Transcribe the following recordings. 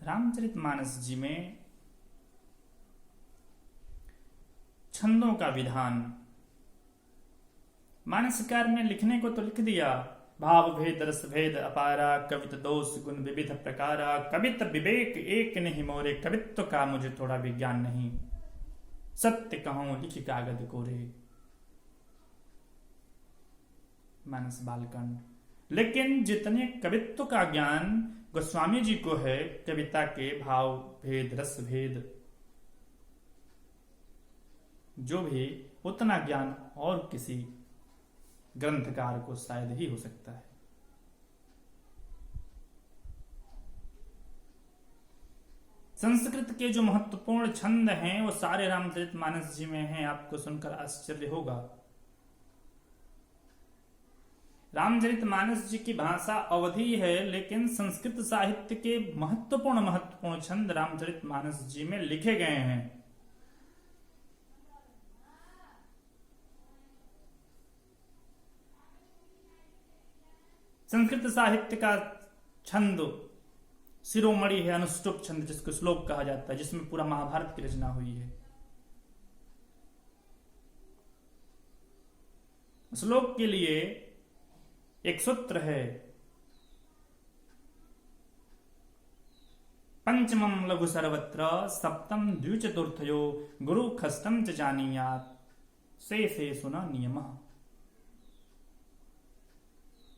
रामचरितमानस जी में छंदों का विधान मानसकार ने लिखने को तो लिख दिया, भाव भेद रस भेद अपारा, कवित दोष गुण विविध प्रकारा, कवित विवेक एक नहीं मोरे, कवित्व का मुझे थोड़ा विज्ञान नहीं, सत्य कहूं लिख कागज कोरे। मानस बालकांड। लेकिन जितने कवित्व का ज्ञान गोस्वामी जी को है, कविता के भाव भेद रस भेद जो भी, उतना ज्ञान और किसी ग्रंथकार को शायद ही हो सकता है। संस्कृत के जो महत्वपूर्ण छंद हैं वो सारे रामचरितमानस जी में हैं। आपको सुनकर आश्चर्य होगा। रामचरितमानस जी की भाषा अवधी है, लेकिन संस्कृत साहित्य के महत्वपूर्ण छंद रामचरितमानस जी में लिखे गए हैं। संस्कृत साहित्य का छंद शिरोमणि है अनुष्टुप छंद, जिसको श्लोक कहा जाता है, जिसमें पूरा महाभारत की रचना हुई है। श्लोक के लिए एक सूत्र है, पंचमम लघु सर्वत्र सप्तम द्विचतुर्थयो गुरु खस्तम च जानीयात से सुना नियम।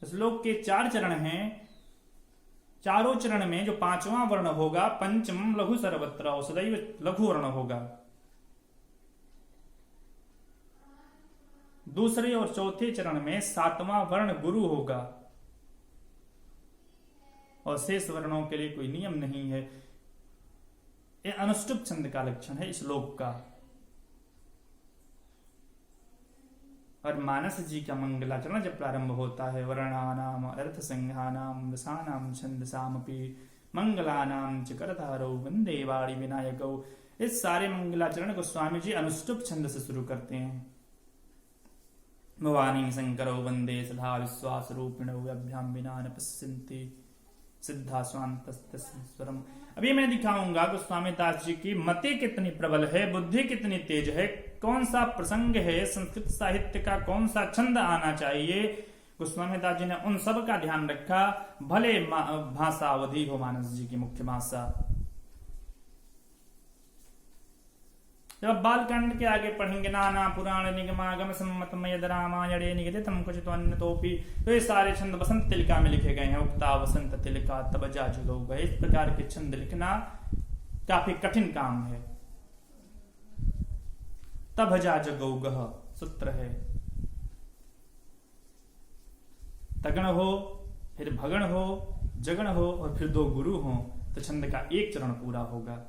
श्लोक के 4 चरण हैं। चारों चरण में जो 5वां वर्ण होगा पंचम लघु सर्वत्र, सदैव लघु वर्ण होगा। दूसरे और चौथे चरण में 7वां वर्ण गुरु होगा, और शेष वर्णों के लिए कोई नियम नहीं है। यह अनुष्टुप छंद का लक्षण है श्लोक का। और मानस जी का मंगलाचरण जब प्रारंभ होता है, वर्णानाम अर्थ संज्ञानाम रसानाम छंदसामपि मंगलानाम च करतारौ वंदे वाणी विनायकौ। इस सारे मंगलाचरण को स्वामी जी अनुष्टुप छंद से शुरू करते हैं। भवानी शंकरौ वंदे सदा विश्वास रूपिणौ अभ्याम विना न पश्यन्ति सिद्धा स्वांतस्वरम। अभी मैं दिखाऊंगा गोस्वामी दास जी की मति कितनी प्रबल है, बुद्धि कितनी तेज है, कौन सा प्रसंग है, संस्कृत साहित्य का कौन सा छंद आना चाहिए। गोस्वामी दास जी ने उन सब का ध्यान रखा, भले भाषा अवधि हो मानस जी की मुख्य भाषा। जब बालकांड के आगे पढ़ेंगे, नाना पुराण निगमागम सम्मतम यद रामायणे निगदितम क्वचित् अन्यतोपि, तो ये सारे छंद वसंत तिलिका में लिखे गए हैं। उक्ता वसंत तिलिका तब जा जुगौ गए। इस प्रकार के छंद लिखना काफी कठिन काम है। तब जा जगौ गह सूत्र है। तगण हो, फिर भगण हो, जगण हो, और फिर 2 गुरु हो, तो छंद का एक चरण पूरा होगा।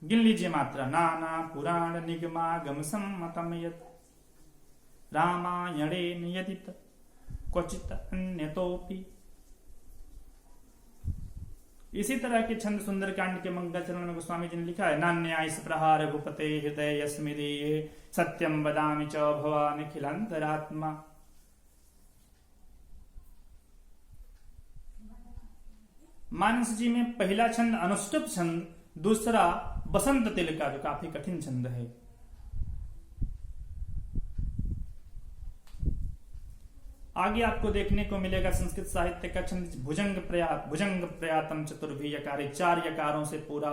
गिन लीजिए मात्रा। नाना पुराण निगमागम सम्मतम यत् रामायणे नियतित क्वचित् अन्यतोपि। इसी तरह के छंद सुंदरकांड के मंगलाचरण में गोस्वामी जी ने लिखा है, नान्याय प्रहार भूपते हृदय यस्मिदीये सत्यम वदामि च भवामि खिलांतरात्मा। मानस जी में पहला छंद अनुष्टुप छंद, दूसरा बसंत तिलिका जो काफी कठिन छंद है। आगे आपको देखने को मिलेगा संस्कृत साहित्य का छंद भुजंग प्रयातम चतुर्भी यकार, 4 यकारों से पूरा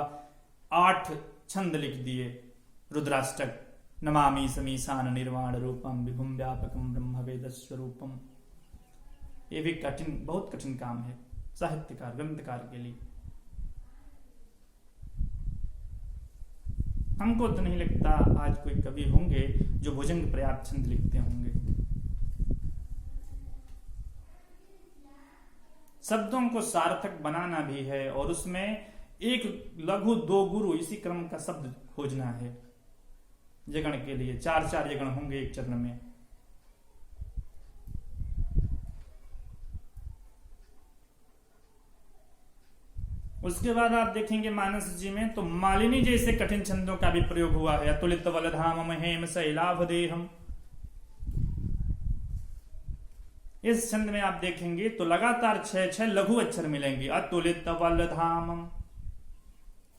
8 छंद लिख दिए। रुद्राष्टक, नमामि समीसान निर्वाण रूपम विभुम व्यापकम ब्रह्म वेद स्वरूपम। ये भी कठिन, बहुत कठिन काम है साहित्यकार ग्रंथकार के लिए। हमको तो नहीं लगता आज कोई कवि होंगे जो भुजंग प्रयात छंद लिखते होंगे। शब्दों को सार्थक बनाना भी है, और उसमें एक लघु 2 गुरु इसी क्रम का शब्द खोजना है। जगण के लिए 4 जगण होंगे एक चरण में। उसके बाद आप देखेंगे मानस जी में तो मालिनी जैसे कठिन छंदों का भी प्रयोग हुआ है। अतुलित वलधाम महेम शैलाभ देहम, इस छंद में आप देखेंगे तो लगातार 6 लघु अक्षर मिलेंगे। अतुलित वलधामम,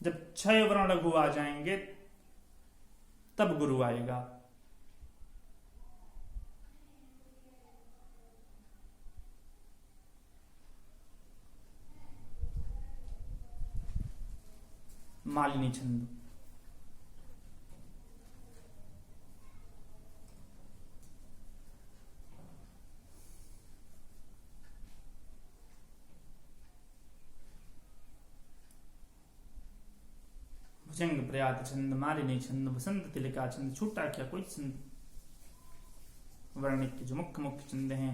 जब 6 वर्ण लघु आ जाएंगे तब गुरु आएगा। मालिनी छंद। भुजंग प्रयात छंद, मालिनी छंद, बसंत तिलिका छंद, छूटा क्या कोई छंद? वर्णिक के जो मुख्य मुख्य छंद हैं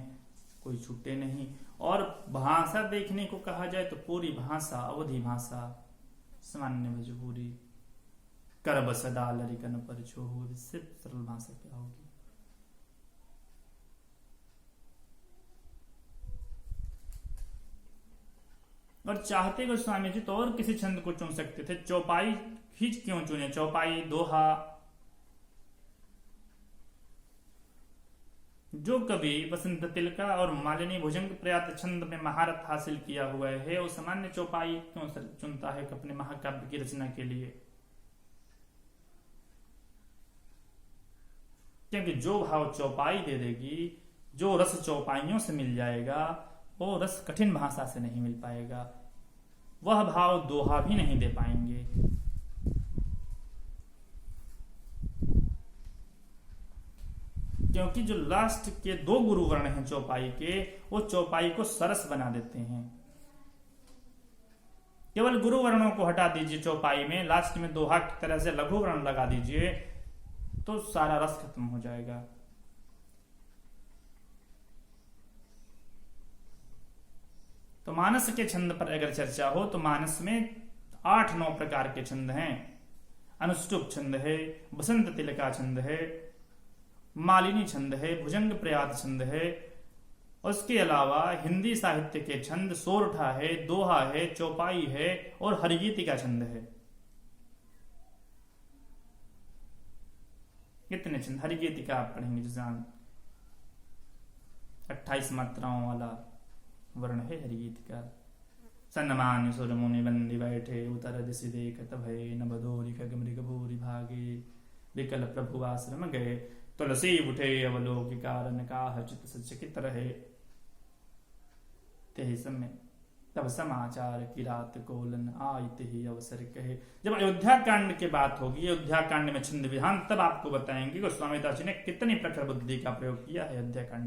कोई छूटे नहीं। और भाषा देखने को कहा जाए तो पूरी भाषा अवधि भाषा, सामान्य भोजपुरी, कर बस डालरी कन पर छोहू, इससे सरल भाषा क्या होगी? और चाहते गोस्वामी जी तो और किसी छंद को चुन सकते थे, चौपाई ही क्यों चुने? चौपाई, दोहा, जो कभी बसंत तिलका और मालिनी भुजंग प्रयात छंद में महारत हासिल किया हुआ है वो सामान्य चौपाई क्यों चुनता है अपने महाकाव्य की रचना के लिए? क्योंकि जो भाव चौपाई दे देगी, जो रस चौपाइयों से मिल जाएगा, वो रस कठिन भाषा से नहीं मिल पाएगा, वह भाव दोहा भी नहीं दे पाएंगे। क्योंकि जो लास्ट के 2 गुरु वर्ण हैं चौपाई के, वो चौपाई को सरस बना देते हैं। केवल गुरु वर्णों को हटा दीजिए चौपाई में, लास्ट में दोहा की तरह से लघु वर्ण लगा दीजिए तो सारा रस खत्म हो जाएगा। तो मानस के छंद पर अगर चर्चा हो तो मानस में 8-9 प्रकार के छंद हैं। अनुष्टुप छंद है, बसंत तिलका छंद है, मालिनी छंद है, भुजंग प्रयात छंद है, उसके अलावा हिंदी साहित्य के छंद सोरठा है, दोहा है, चौपाई है और हरिगीतिका छंद है। कितने छंद? हरिगीतिका आप पढ़ेंगे जैसे 28 मात्राओं वाला वर्ण है हरिगीतिका। सन्नमान सुर मुनि बंदी बैठे, उतर दिशि देखत भय, न बदोरी खग मृग भूरि भागे, विकल प्रभु आश्रम गए, तुलसी उठे अवलोक कारण, काह चित सचकित रहे, तेहि समय तब समाचार की रात कोलन आई तेहि अवसर कहे। जब अयोध्या कांड की बात होगी, अयोध्या कांड में छंद विधान, तब आपको बताएंगे गोस्वामी दास जी ने कितनी प्रखर बुद्धि का प्रयोग किया है अयोध्या कांड।